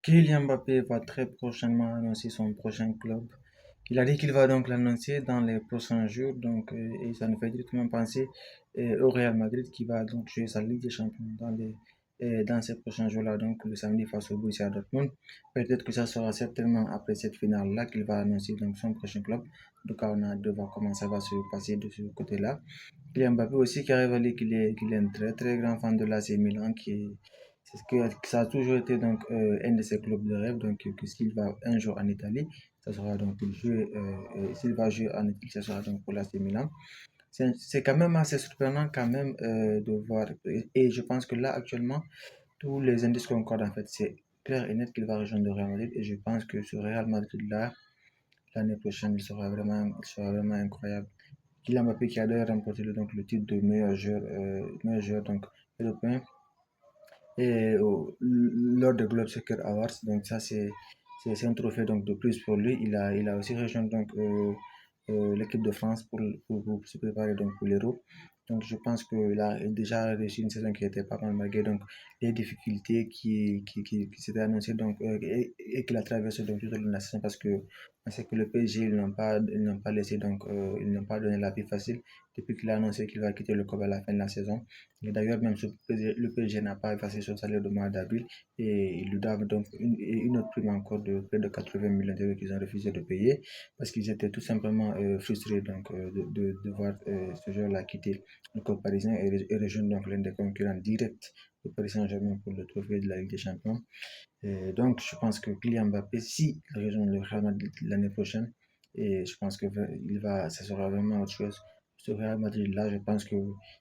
Kylian Mbappé va très prochainement annoncer son prochain club. Il a dit qu'il va donc l'annoncer dans les prochains jours, donc, et ça nous fait directement penser au Real Madrid qui va donc jouer sa Ligue des Champions dans ces prochains jours-là, donc le samedi face au Borussia Dortmund. Peut-être que ça sera certainement après cette finale-là qu'il va annoncer donc son prochain club. Donc on a de voir comment ça va se passer de ce côté-là. Kylian Mbappé aussi qui a révélé qu'il est un très très grand fan de l'AC Milan, c'est ce que ça a toujours été donc un de ses clubs de rêve. Donc que s'il va un jour en Italie, ça sera donc pour jouer. S'il va jouer en Italie, ça sera donc pour l'AC Milan. C'est quand même assez surprenant quand même de voir. Et je pense que là actuellement, tous les indices concordent en fait. C'est clair et net qu'il va rejoindre le Real Madrid. Et je pense que ce Real Madrid là, l'année prochaine, il sera vraiment incroyable. Kylian Mbappé qui a d'ailleurs remporté donc, le titre de meilleur joueur donc, européen et lors de Globe Soccer Awards. Donc ça c'est un trophée donc de plus pour lui. Il a aussi rejoint donc l'équipe de France pour se préparer donc pour l'Euro. Donc je pense qu'il a déjà réussi une saison qui était pas mal malgré donc les difficultés qui s'étaient annoncées donc et qu'il a traversé donc tout au long de la saison parce que on sait que le PSG ils n'ont pas laissé donc ils n'ont pas donné la vie facile depuis qu'il a annoncé qu'il va quitter le club à la fin de la saison. Et d'ailleurs, même le PSG n'a pas effacé son salaire de mois d'avril et ils lui doivent donc une autre prime encore de près de 80 millions d'euros qu'ils ont refusé de payer parce qu'ils étaient tout simplement frustrés donc, de voir ce joueur-là quitter le club parisien et rejoindre donc l'un des concurrents directs du Paris Saint-Germain pour le trophée de la Ligue des Champions. Et donc, je pense que Kylian Mbappé, si il rejoint le Real Madrid l'année prochaine, et je pense que ça sera vraiment autre chose. Ce Real Madrid-là, je pense que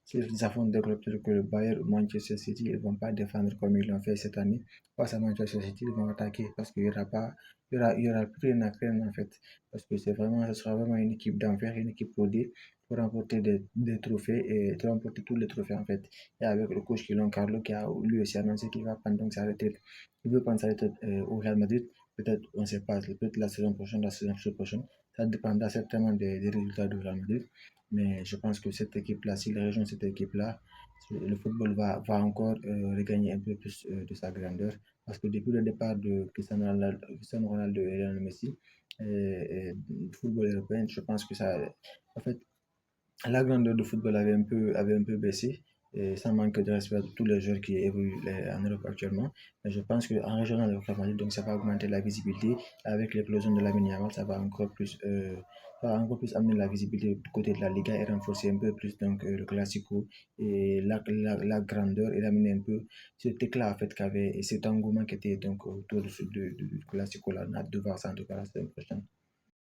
s'ils affrontent des clubs tels que le Bayern ou Manchester City, ils ne vont pas défendre comme ils l'ont fait cette année. Face à Manchester City, ils vont attaquer parce qu'il n'y aura pas, il y aura plus rien à craindre en fait. Parce que ce sera vraiment une équipe d'enfer, une équipe rodée pour remporter des trophées et de remporter tous les trophées en fait. Et avec le coach Kylian Carlo qui a lui aussi annoncé qu'il va prendre donc sa retraite. Il veut prendre sa retraite au Real Madrid. Peut-être, on ne sait pas, peut-être la saison prochaine, la saison prochaine. Ça dépendra certainement des résultats du Real Madrid. Mais je pense que cette équipe-là, s'il rejoint cette équipe-là, le football va encore regagner un peu plus de sa grandeur. Parce que depuis le départ de Cristiano Ronaldo et Lionel Messi, le football européen, je pense que ça, en fait, la grandeur du football avait un peu baissé, et sans manque de respect à tous les joueurs qui évoluent en Europe actuellement. Mais je pense qu'en rejoignant le Real Madrid, donc ça va augmenter la visibilité. Avec l'éclosion de la Yamal, ça va encore plus amener la visibilité du côté de la Liga et renforcer un peu plus donc, le Classico et la grandeur et ramener un peu cet éclat en fait qu'avait et cet engouement qui était donc autour du Classico là. On a hâte de voir ça en tout cas la semaine prochaine.